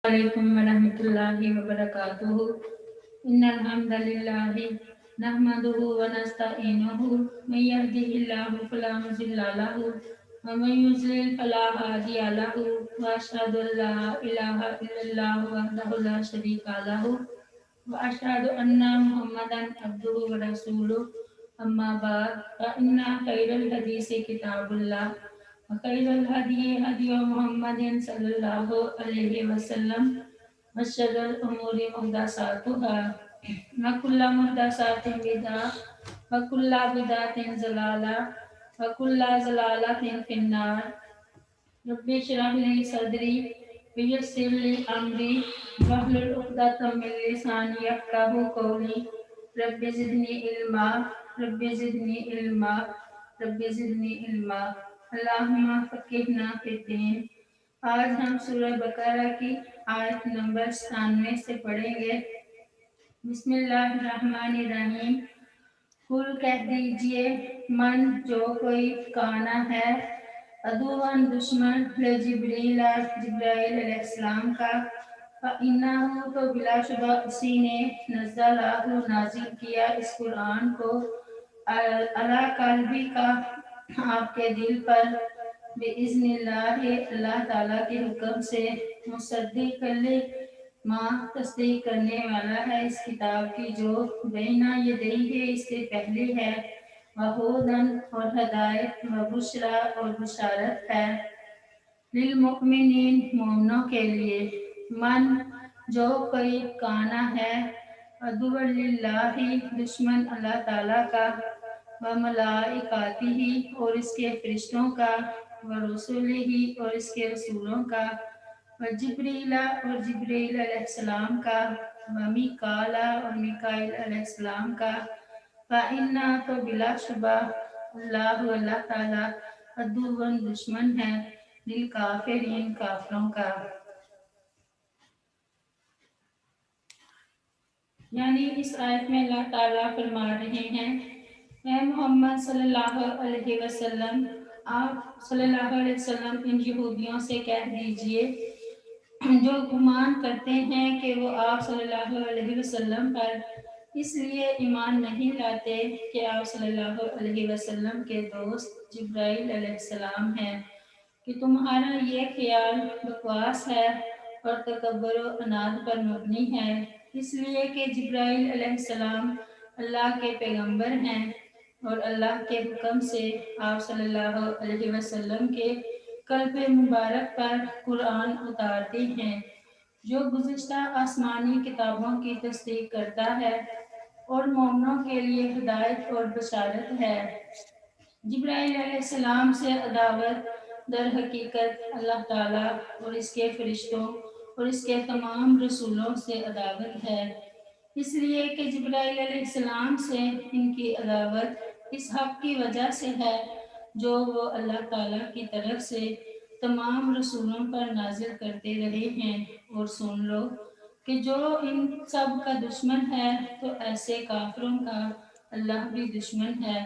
वालेकुम वरहमतुल्लाहि वबरकातुहू। इन्नल हम्दलिल्लाहि नहमदुहु व नस्तईनुहु मन यहदिहिल्लाहु फला मुज़िल्ला लहु व मन युज़्लिल फला हादिय लहु व अशहदु अल्ला इलाहा इल्लल्लाहु वहदहु ला शरीका लहु व अशहदु अन्ना मुहम्मदन अब्दुहु व रसूलुहु। अम्मा बाद फइन्ना खैरल हदीस किताबुल्लाह व खैरल हदी हदी मुहम्मदिन सल्लल्लाहु अलैहि वसल्लम व शर्रल उमूरि मुहदासातुहा व कुल्लु मुहदासातिन बिदअह व कुल्लु बिदअतिन ज़लाला व कुल्लु ज़लालतिन फिन्नार। रब्बि इश्रह ली सदरी व यस्सिर ली अमरी वहलुल उक़दतम मिन लिसानी यफ़क़हू क़ौली। Rabbi ज़िदनी इल्मा rabbi ज़िदनी इल्मा rabbi ज़िदनी इल्मा। अल्लाहुम्मा फ़क़िहना फ़िद्दीन। आज हम सूरह बकरा की आयत नंबर 97 से पढ़ेंगे। बिस्मिल्लाहिर्रहमानिर्रहीम। कुल कह दीजिए, मन जो कोई काना है, अदुवन दुश्मन ले जिब्रील जिब्राइल अलैहिस्सलाम का, इन्नहु तो बिलाशुबा उसी ने नज़्ज़लहु नाजिल किया इस कुरान को, अला कल्बी का आपके दिल पर, बिइज़्निल्लाहि अल्लाह ताला के हुक्म से, मुसद्दिक़ल माँ तस्दीक करने वाला है इस किताब की जो बैना यदैहि इससे पहले है, वहुदन और हदायत व बुशरा और बुशारत है, लिलमुमिनीन मोमिनों के लिए। मन जो कोई काना है, अदुव्वल लिल्लाहि दुश्मन अल्लाह ताला का, व मलाइकातिही और इसके फरिश्तों का, व रसूलिही और इसके रसूलों का, व जिब्रीला और जिब्रील अलैहिस्सलाम का, व मीकाला और मीकाईल अलैहिस्सलाम का, इन्ना तो बिलाशुबा अल्लाह ताला अदुव्वन दुश्मन है लिल काफिरीन काफिरों का। यानी इस आयत में अल्लाह ताला फरमा रहे हैं, ऐ मोहम्मद सल्लल्लाहु अलैहि वसल्लम, आप सल्लल्लाहु अलैहि वसल्लम इन यहूदियों से कह दीजिए जो गुमान करते हैं कि वो आप सल्लल्लाहु अलैहि वसल्लम पर इसलिए ईमान नहीं लाते कि आप सल्लल्लाहु अलैहि वसल्लम के दोस्त जिब्राइल अलैहिस्सलाम हैं, कि तुम्हारा ये ख्याल बकवास है और तकब्बुर व अनाद पर मबनी है, इसलिए कि जिब्राइल अलैहिस्सलाम अल्लाह के पैगंबर हैं और अल्लाह के हुक्म से आप सल्लल्लाहु अलैहि वसल्लम के कल्ब मुबारक पर कुरान उतारते हैं, जो गुज़िश्ता आसमानी किताबों की तस्दीक करता है और मोमिनों के लिए हिदायत और बशारत है। जिब्राइल अलैहिस्सलाम से अदावत दर हकीकत अल्लाह ताला और इसके फरिश्तों और इसके तमाम रसूलों से अदावत है, इसलिए कि जिब्राइल अलैहिस्सलाम से इनकी अदावत इस हक़ की वजह से है जो वो अल्लाह ताला की तरफ से तमाम रसूलों पर नाजिल करते रहे हैं। और सुन लो कि जो इन सब का दुश्मन है, तो ऐसे काफिरों का अल्लाह भी दुश्मन है।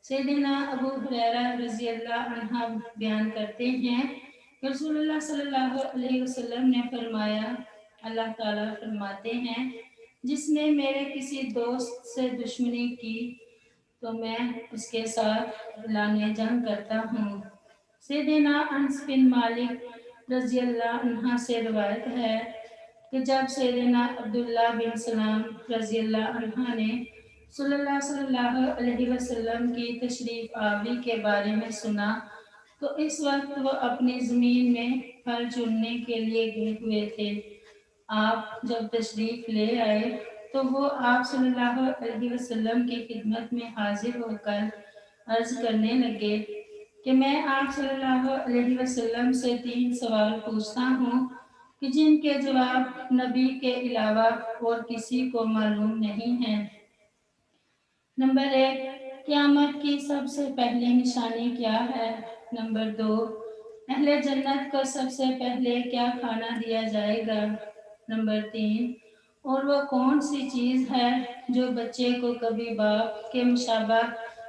सैयदना अबू हुरैरा रज़ी अल्लाह अन्हा बयान करते हैं कि रसूलुल्लाह सल्लल्लाहु अलैहि वसल्लम ने फरमाया, अल्लाह ताला फरमाते हैं, जिसने मेरे किसी दोस्त से दुश्मनी की तो मैं उसके साथ लाने जंग करता हूँ। सैयदना अनस बिन मालिक रज़ी अल्लाह अन्हा से रिवायत है कि जब सैयदना अब्दुल्लाह बिन सलाम रज़ी अल्लाह अन्हा ने सल्लल्लाहु अलैहि वसल्लम की तशरीफ आवी के बारे में सुना, तो इस वक्त वो अपनी ज़मीन में फल चुनने के लिए गए हुए थे। आप जब तशरीफ ले आए तो वो आप सल्लल्लाहु अलैहि वसल्लम की खिदमत में हाजिर होकर अर्ज करने लगे कि मैं आप सल्लल्लाहु अलैहि वसल्लम से 3 सवाल पूछता हूँ कि जिनके जवाब नबी के अलावा और किसी को मालूम नहीं है। नंबर 1, क़यामत की सबसे पहली निशानी क्या है? नंबर 2, अहले जन्नत को सबसे पहले क्या खाना दिया जाएगा? नंबर 3, और वो कौन सी चीज़ है जो बच्चे को कभी बाप के मुशाबा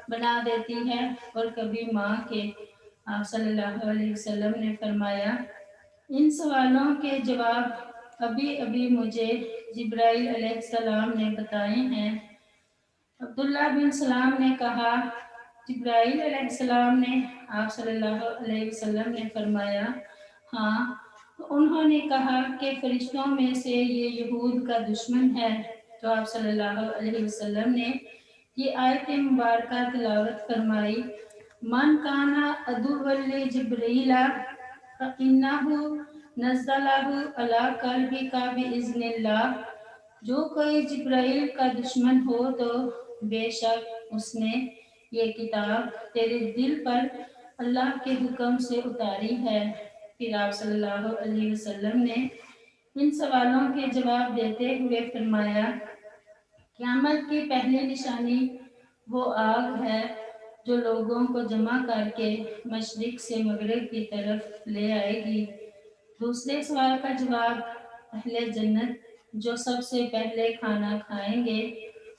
बना देती है और कभी माँ के? आप सल्लल्लाहु अलैहि वसल्लम ने फरमाया, इन सवालों के जवाब अभी अभी मुझे जिब्राइल अलैहिस्सलाम ने बताए हैं। अब्दुल्ला बिन सलाम ने कहा, जिब्राइल अलैहिस्सलाम ने आप सल्लल्लाहु अलैहि वसल्लम ने फरमाया, हाँ। तो उन्होंने कहा कि फरिश्तों में से ये यहूद का दुश्मन है। तो आप सल्लल्लाहु अलैहि वसल्लम ने ये आयत मुबारक तिलावत फरमाई, मन काना अदुव्वल जिब्रीला फइन्नहु नज़्ज़लहु अला क़ल्बिका बिइज़्निल्लाह। जो कोई जिब्राइल का दुश्मन हो तो बेशक उसने ये किताब तेरे दिल पर अल्लाह के हुक्म से उतारी है। फिर आप सल्लल्लाहु अलैहि वसल्लम ने इन सवालों के जवाब देते हुए फरमाया, क़यामत की पहली निशानी वो आग है जो लोगों को जमा करके मशरिक से मगरिब की तरफ ले आएगी। दूसरे सवाल का जवाब, अहले जन्नत जो सबसे पहले खाना खाएंगे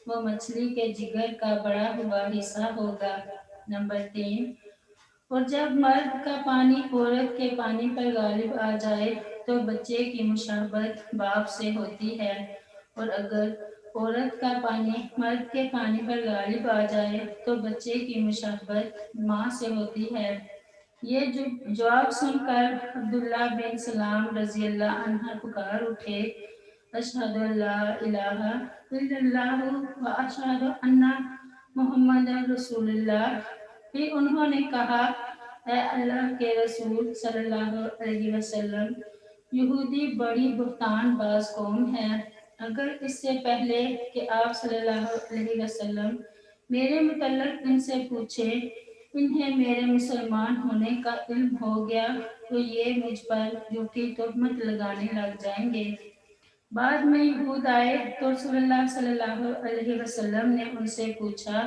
वो मछली के जिगर का बड़ा हुआ हिस्सा होगा। नंबर 3, और जब मर्द का पानी औरत के पानी पर गालिब आ जाए तो बच्चे की मुशाबत बाप से होती है, और अगर औरत का पानी मर्द के पानी पर गालिब आ जाए तो बच्चे की मुशाबत माँ से होती है। ये जवाब सुनकर अब्दुल्ला बिन सलाम रजी अल्लाह अन्हा पुकार उठे, अशहदु अल्ला इलाहा इल्लल्लाह व अशहदु अन्ना मुहम्मदन रसूलुल्लाह। फिर उन्होंने कहा, ऐ अल्लाह के रसूल सल्लल्लाहु अलैहि वसल्लम, यहूदी बड़ी बुहतान बाज कौम है। अगर इससे पहले कि आप सल्लल्लाहु अलैहि वसल्लम मेरे मुतल्लिक इनसे पूछे, इन्हें मेरे मुसलमान होने का इल्म हो गया तो ये मुझ पर झूठी तोहमत लगाने लग जाएंगे। बाद में यहूद आए तो रसूलुल्लाह सल्लल्लाहु अलैहि वसल्लम ने उनसे पूछा,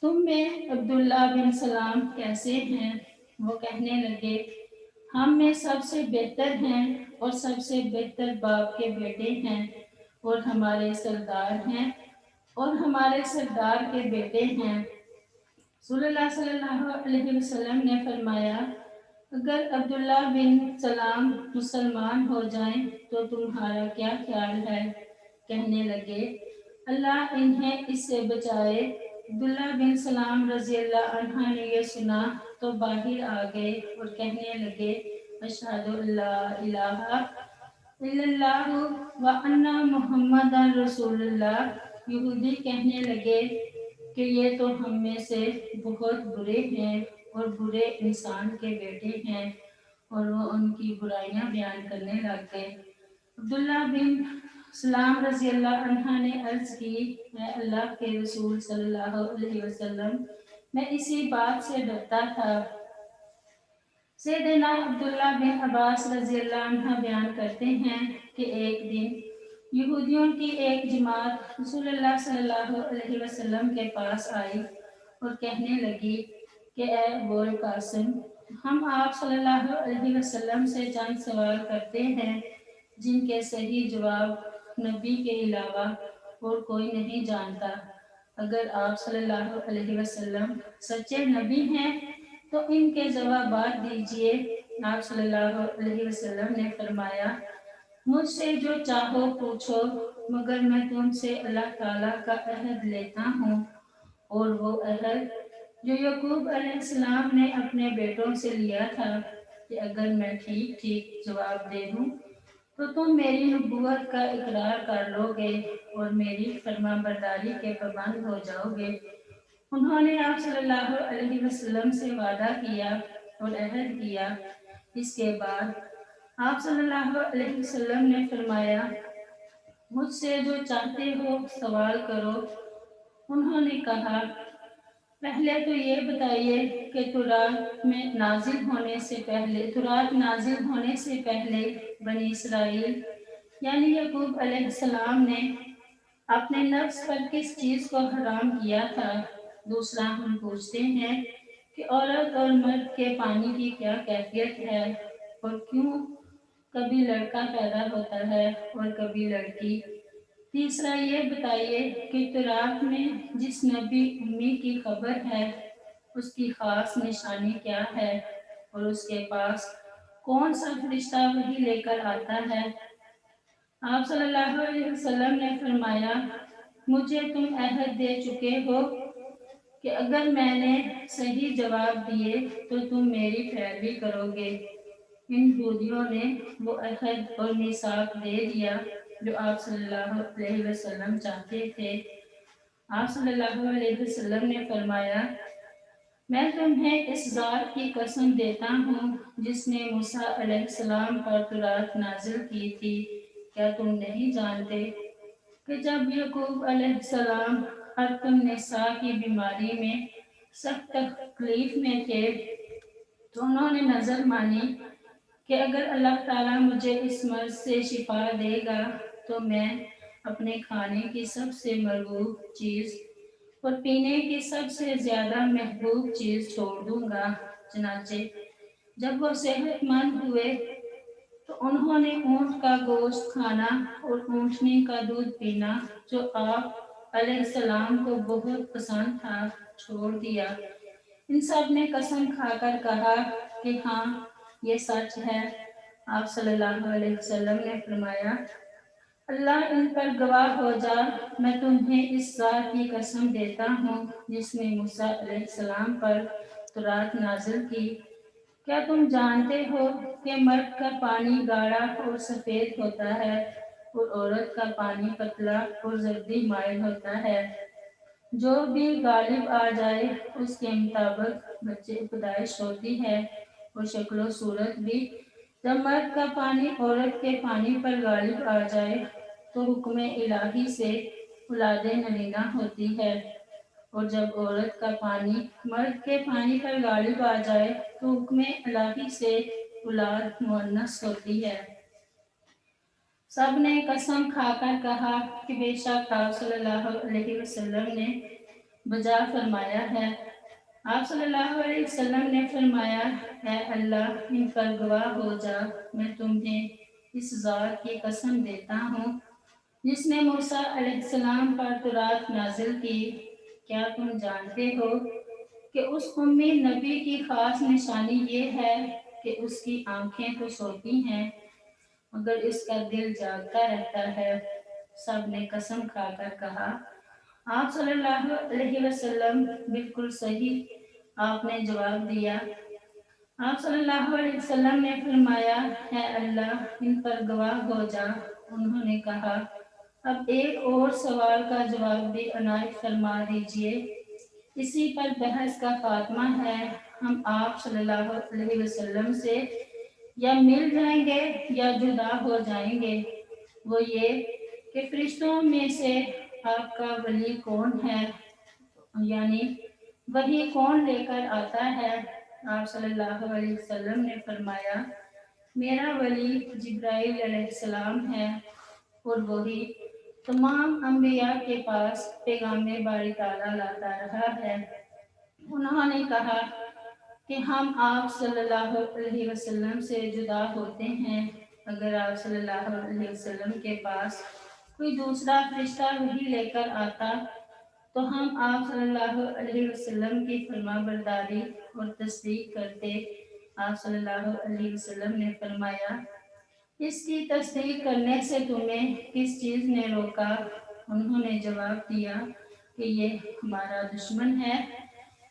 तुम में अब्दुल्ला बिन सलाम कैसे हैं? वो कहने लगे, हम में सबसे बेहतर हैं और सबसे बेहतर बाप के बेटे हैं, और हमारे सरदार हैं और हमारे सरदार के बेटे हैं। रसूलुल्लाह सल्लल्लाहु अलैहि वसल्लम ने फरमाया, अगर अब्दुल्ला बिन सलाम मुसलमान हो जाएं तो तुम्हारा क्या ख्याल है? कहने लगे, अल्लाह इन्हें इससे बचाए। अब्दुल्ला बिन सलाम रजी अल्लाह अन्हा ने ये सुना तो बाहर आ गए और कहने लगे, अशहदु अल्ला इलाहा इल्लल्लाह व अन्ना मुहम्मदन रसूलुल्लाह। यहूदी कहने लगे कि ये तो हम में से बहुत बुरे हैं और बुरे इंसान के बेटे हैं, और वो उनकी बुराइयां बयान करने लग गए। अब्दुल्ला बिन सलाम रजी अल्लाह अन्हा ने अर्ज की, मैं अल्लाह के रसूल सल्लल्लाहु अलैहि वसल्लम, मैं इसी बात से डरता था। सैयदना अब्दुल्ला बिन अब्बास रजी अल्लाह अन्हा बयान करते हैं कि एक दिन यहूदियों की एक जमात रसूलुल्लाह सल्लल्लाहु अलैहि वसल्लम के पास आई और कहने लगी कि ए अबुल कासिम, हम आप सल्लल्लाहु अलैहि वसल्लम से चंद सवाल करते हैं जिनके सही जवाब नबी के अलावा और कोई नहीं जानता। अगर आप सल्लल्लाहु अलैहि वसल्लम सच्चे नबी हैं तो इनके जवाबात दीजिए। आप सल्लल्लाहु अलैहि वसल्लम ने फरमाया, मुझसे जो चाहो पूछो, मगर मैं तुमसे अल्लाह ताला का अहद लेता हूँ, और वो अहद जो यकूब अलैहिस्सलाम ने अपने बेटों से लिया था कि अगर मैं ठीक ठीक जवाब दे दूँ तो तुम मेरी नबूवत का इकरार कर लोगे और मेरी फरमाबरदारी के पाबंद हो जाओगे। उन्होंने आप सल्लल्लाहु अलैहि वसल्लम से वादा किया और अहद किया। इसके बाद आप सल्लल्लाहु अलैहि वसल्लम ने फरमाया, मुझसे जो चाहते हो सवाल करो। उन्होंने कहा, पहले तो ये बताइए कि तुरात नाजिल होने से पहले बनी इसराइल यानी यकूब अलैहिस्सलाम ने अपने नफ्स पर किस चीज़ को हराम किया था। दूसरा, हम पूछते हैं कि औरत और मर्द के पानी की क्या कैफियत है और क्यों कभी लड़का पैदा होता है और कभी लड़की। तीसरा, ये बताइए कि तौरात में जिस नबी उम्मी की खबर है उसकी खास निशानी क्या है और उसके पास कौन सा फरिश्ता वही लेकर आता है। آپ صلی اللہ علیہ وسلم نے فرمایا مجھے تم عہد دے چکے ہو کہ اگر میں نے صحیح جواب دیے تو تم میری پیروی کرو گے۔ ان یہودیوں نے وہ عہد اور میثاق دے دیا جو آپ صلی اللہ علیہ وسلم چاہتے تھے۔ آپ صلی اللہ علیہ وسلم نے فرمایا میں تمہیں اس ذات کی قسم دیتا ہوں جس نے موسیٰ علیہ السلام پر تورات نازل کی تھی، کیا تم نہیں جانتے کہ جب یعقوب علیہ السلام ارقم نساء کی بیماری میں سخت تکلیف میں تھے تو انہوں نے نظر مانی کہ اگر اللہ تعالیٰ مجھے اس مرض سے شفا دے گا تو میں اپنے کھانے کی سب سے مرغوب چیز اور پینے کی سب سے زیادہ محبوب چیز چھوڑ دوں گا۔ چنانچہ جب وہ صحت مند ہوئے تو انہوں نے اونٹ کا گوشت کھانا اور اونٹنی کا دودھ پینا جو آپ علیہ السلام کو بہت پسند تھا چھوڑ دیا۔ ان سب نے قسم کھا کر کہا کہ ہاں یہ سچ ہے۔ آپ صلی اللہ علیہ وسلم نے فرمایا اللہ ان پر گواہ ہو جا میں تمہیں اس ذات کی قسم دیتا ہوں جس نے موسیٰ علیہ السلام پر تورات نازل کی، کیا تم جانتے ہو کہ مرد کا پانی گاڑھا اور سفید ہوتا ہے اور عورت کا پانی پتلا اور زردی مائل ہوتا ہے؟ جو بھی غالب آ جائے اس کے مطابق بچے پیدائش ہوتی ہے اور شکل و صورت بھی۔ جب مرد کا پانی عورت کے پانی پر غالب آ جائے تو حکم الہی سے اولاد نرینہ ہوتی ہے، اور جب عورت کا پانی مرد کے پانی پر غالب آ جائے تو حکم الہی سے اولاد مؤنث ہوتی ہے۔ سب نے قسم کھا کر کہا کہ بے شک آپ صلی اللہ علیہ وسلم نے بجا فرمایا ہے۔ آپ صلی اللہ علیہ وسلم نے فرمایا اے اللہ ان پر گواہ ہو جا میں تمہیں اس ذات کی قسم دیتا ہوں جس نے موسیٰ علیہ السلام پر تورات نازل کی، کیا تم جانتے ہو کہ اس امی نبی کی خاص نشانی یہ ہے کہ اس کی آنکھیں تو سوتی ہیں مگر اس کا دل جاگتا رہتا ہے؟ سب نے قسم کھا کر کہا آپ صلی اللہ علیہ وسلم بالکل صحیح آپ نے جواب دیا۔ آپ صلی اللہ علیہ وسلم نے فرمایا اے اللہ ان پر گواہ ہو جا۔ انہوں نے کہا اب ایک اور سوال کا جواب بھی عنایت فرما دیجئے، اسی پر بحث کا خاتمہ ہے۔ ہم آپ صلی اللہ علیہ وسلم سے یا مل جائیں گے یا جدا ہو جائیں گے۔ وہ یہ کہ فرشتوں میں سے آپ کا ولی کون ہے، یعنی وہی کون لے کر آتا ہے؟ آپ صلی اللہ علیہ وسلم نے فرمایا میرا ولی جبرائیل علیہ السلام ہے اور وہی تمام انبیاء کے پاس پیغام باری تعالیٰ لاتا رہا ہے۔ انہوں نے کہا کہ ہم آپ صلی اللہ علیہ وسلم سے جدا ہوتے ہیں اگر آپ صلی اللہ علیہ وسلم کے پاس کوئی دوسرا فرشتہ وحی لے کر آتا تو ہم آپ صلی اللہ علیہ وسلم کی فرما برداری اور تصدیق کرتے۔ آپ صلی اللہ علیہ وسلم نے فرمایا اس کی تصدیق کرنے سے تمہیں کس چیز نے روکا؟ انہوں نے جواب دیا کہ یہ ہمارا دشمن ہے۔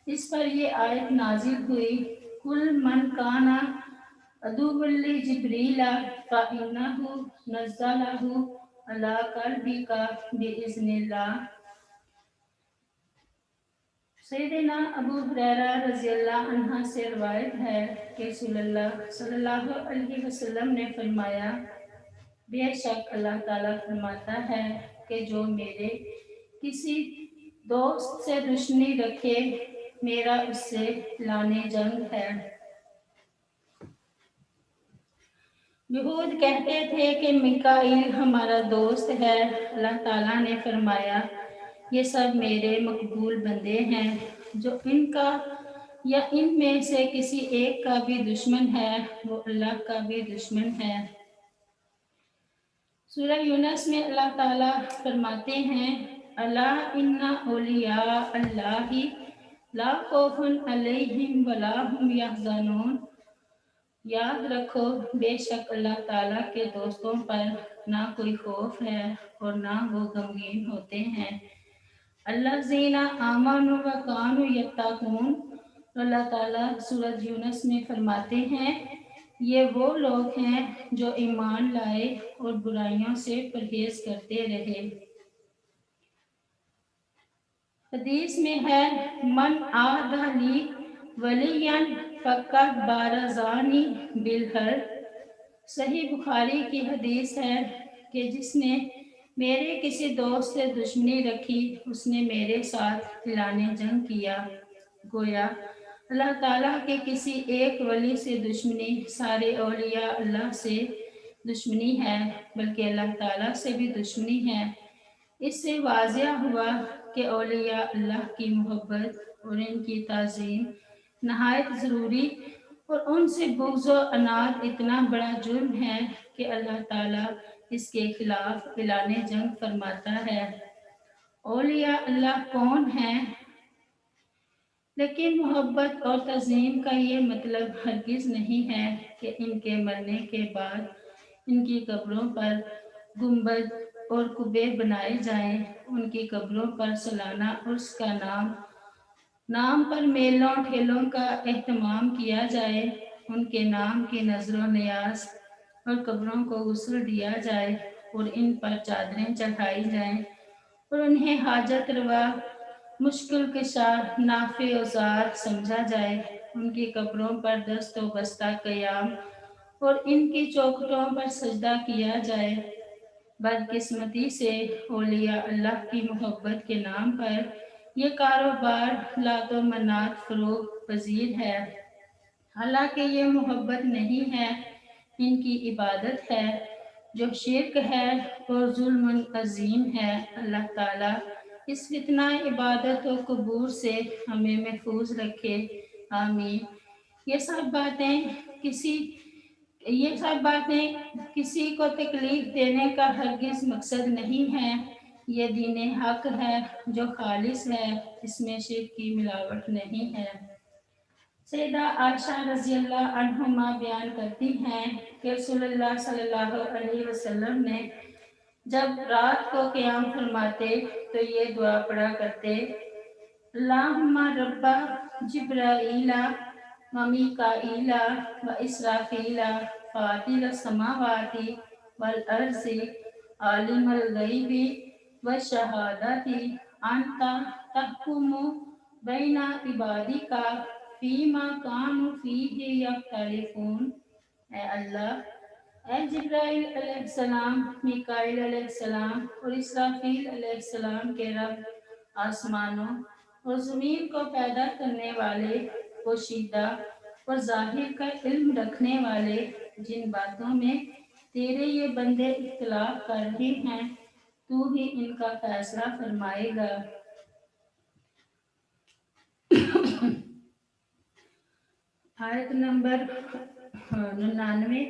اس پر یہ آیت نازل ہوئی کل من کانا عدو لجبریل فإنہ نزلہ علی قلبک بإذن اللہ۔ سیدنا ابو ہریرہ رضی اللہ عنہ سے روایت ہے کہ رسول اللہ صلی اللہ علیہ وسلم نے فرمایا بے شک اللہ تعالیٰ فرماتا ہے کہ جو میرے کسی دوست سے دشمنی رکھے میرا اس سے لانے جنگ ہے۔ یہود کہتے تھے کہ میکائیل ہمارا دوست ہے۔ اللہ تعالیٰ نے فرمایا یہ سب میرے مقبول بندے ہیں، جو ان کا یا ان میں سے کسی ایک کا بھی دشمن ہے وہ اللہ کا بھی دشمن ہے۔ سورہ یونس میں اللہ تعالیٰ فرماتے ہیں الا ان اولیاء اللہ لا خوف علیہم ولا هم یحزنون۔ یاد رکھو بے شک اللہ تعالیٰ کے دوستوں پر نہ کوئی خوف ہے اور نہ وہ غمگین ہوتے ہیں۔ الذین آمنوا وکانوا یتقون، اللہ تعالیٰ سورۃ یونس میں فرماتے ہیں یہ وہ لوگ ہیں جو ایمان لائے اور برائیوں سے پرہیز کرتے رہے۔ حدیث میں ہے من عاد لی ولیا فقد بارزانی بالحرب، صحیح بخاری کی حدیث ہے کہ جس نے میرے کسی دوست سے دشمنی رکھی اس نے میرے ساتھ اعلان جنگ کیا۔ گویا اللہ تعالیٰ کے کسی ایک ولی سے دشمنی سارے اولیاء اللہ سے دشمنی ہے، بلکہ اللہ تعالیٰ سے بھی دشمنی ہے۔ اس سے واضح ہوا کہ اولیاء اللہ کی محبت اور ان کی تعظیم نہایت ضروری، اور ان سے بغض و عناد اتنا بڑا جرم ہے کہ اللہ تعالیٰ اس کے خلاف اعلان جنگ فرماتا ہے۔ اولیاء اللہ کون ہیں؟ لیکن محبت اور تعظیم کا یہ مطلب ہرگز نہیں ہے کہ ان کے مرنے کے بعد ان کی قبروں پر گنبد اور قبے بنائے جائیں، ان کی قبروں پر سالانہ عرس کا نام پر میلوں ٹھیلوں کا اہتمام کیا جائے، ان کے نام کی نظر و نیاز اور قبروں کو غسل دیا جائے اور ان پر چادریں چڑھائی جائیں اور انہیں حاجت روا مشکل کشا نافع و زار سمجھا جائے، ان کی قبروں پر دست و بستہ قیام اور ان کی چوکھٹوں پر سجدہ کیا جائے۔ بدقسمتی سے اولیاء اللہ کی محبت کے نام پر یہ کاروبار لات و منات فروغ پذیر ہے، حالانکہ یہ محبت نہیں ہے، ان کی عبادت ہے جو شرک ہے اور ظلم عظیم ہے۔ اللہ تعالیٰ اس فتنہ عبادت و قبور سے ہمیں محفوظ رکھے، آمین۔ یہ سب باتیں کسی کو تکلیف دینے کا ہرگز مقصد نہیں ہے، یہ دین حق ہے جو خالص ہے، اس میں شرک کی ملاوٹ نہیں ہے۔ سیدہ عائشہ رضی اللہ عنہما بیان کرتی ہیں کہ رسول اللہ صلی اللہ علیہ وسلم نے جب رات کو قیام فرماتے تو یہ دعا پڑھا کرتے، اللہم رب جبرائیل و میکائیل و اسرافیل فاطر السماوات والارض عالم الغیب والشہادۃ انت تحکم بین عبادک فیما کانوا فیہ یختلفون۔ اے اللہ، اے جبرائیل علیہ السلام، میکائیل علیہ السلام اور اسرافیل علیہ السلام کے رب، آسمانوں اور زمین کو پیدا کرنے والے، پوشیدہ اور ظاہر کا علم رکھنے والے، جن باتوں میں تیرے یہ بندے اختلاف کر رہے ہیں تو ہی ان کا فیصلہ فرمائے گا۔ آیت نمبر 99۔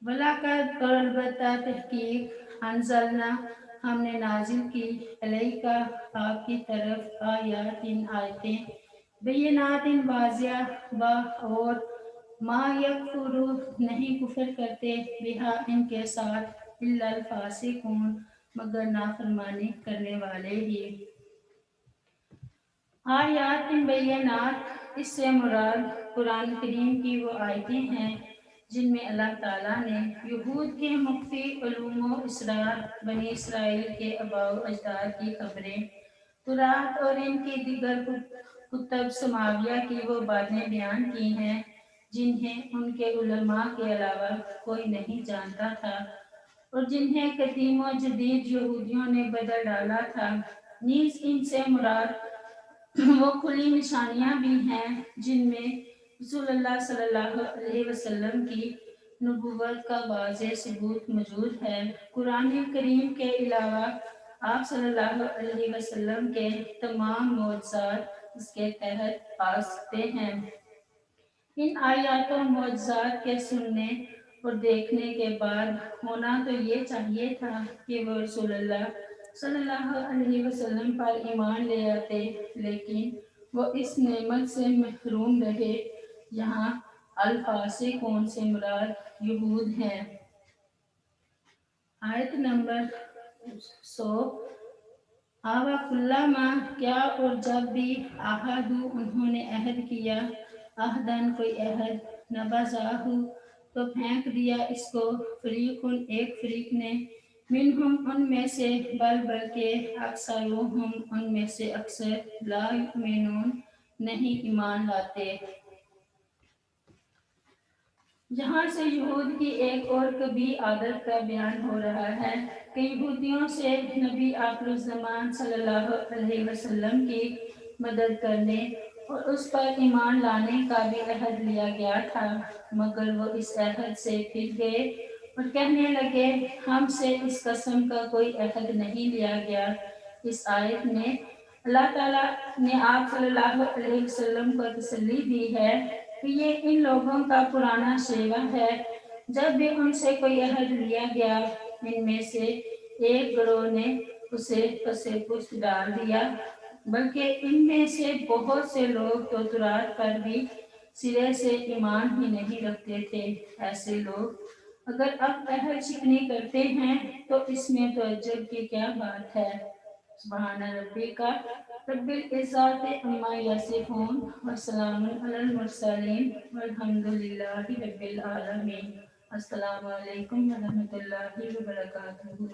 وَلَقَدْ اور البتہ تحقیق انزلنا ہم نے نازل کی الیک آپ کی طرف آیات آیتیں بینات واضح اور ما یکفر نہیں کفر کرتے بہا ان کے ساتھ الا الفاسقون مگر نافرمانی کرنے والے ہی۔ آیات بینات اس سے مراد قرآن کریم کی وہ آیتیں ہیں جن میں اللہ تعالیٰ نے یہود کے مخفی علوم و اسرار، بنی اسرائیل کے آباء و اجداد کی خبریں، تورات اور ان کی دیگر کتب سماویہ کی وہ باتیں بیان کی ہیں جنہیں ان کے علماء کے علاوہ کوئی نہیں جانتا تھا اور جنہیں قدیم و جدید یہودیوں نے بدل ڈالا تھا۔ نیز ان سے مراد وہ کھلی نشانیاں بھی ہیں جن میں رسول اللہ صلی اللہ علیہ وسلم کی نبوت کا واضح ثبوت موجود ہے۔ قرآن کریم کے علاوہ آپ صلی اللہ علیہ وسلم کے تمام معجزات اس کے تحت آ سکتے ہیں۔ ان آیات و معجزات کے سننے اور دیکھنے کے بعد ہونا تو یہ چاہیے تھا کہ وہ رسول اللہ صلی اللہ علیہ وسلم پر ایمان لے آتے، لیکن وہ اس نعمت سے محروم رہے۔ یہاں الفاسقون سے مراد یہود ہیں۔ आयत नंबर 100। आवा कुल्लामा, क्या और जब भी आहदू उन्होंने अहद किया, आहदन कोई अहद, नबज़ाहु तो फेंक दिया इसको, फरीकुन एक फरीक ने, मिनहुम उनमें से, बल्कि अक्सरुहुम उनमें से अक्सर, ला युमिनून नहीं ईमान लाते। जहाँ से यहूद की एक और कभी आदत का बयान हो रहा है कि यहूदियों से नबी आखिरुज़्ज़मान सल्लल्लाहु अलैहि वसल्लम की मदद करने और उस पर ईमान लाने का भी अहद लिया गया था, मगर वो इस अहद से फिर गए और कहने लगे हमसे इस कसम का कोई अहद नहीं लिया गया। इस आयत में अल्लाह ताला ने आप सल्लल्लाहु अलैहि वसल्लम को तसल्ली दी है कि ये इन लोगों का पुराना शेवा है। जब भी उनसे कोई अहद लिया गया, इनमें से एक गिरोह ने उसे पसे पुस्त डाल दिया, बल्कि इनमें से बहुत से लोग तो तुरात पर भी सिरे से ईमान ही नहीं रखते थे। ऐसे लोग अगर अब अहद शिकनी करते हैं तो इसमें तअज्जुब की क्या बात है। सुभान रब्बिका रब्बिल इज़्ज़ति अम्मा यसिफून व सलामुन अलल मुरसलीन वल्हम्दुलिल्लाहि रब्बिल आलमीन। अस्सलामु अलैकुम व रहमतुल्लाहि व बरकातुहू।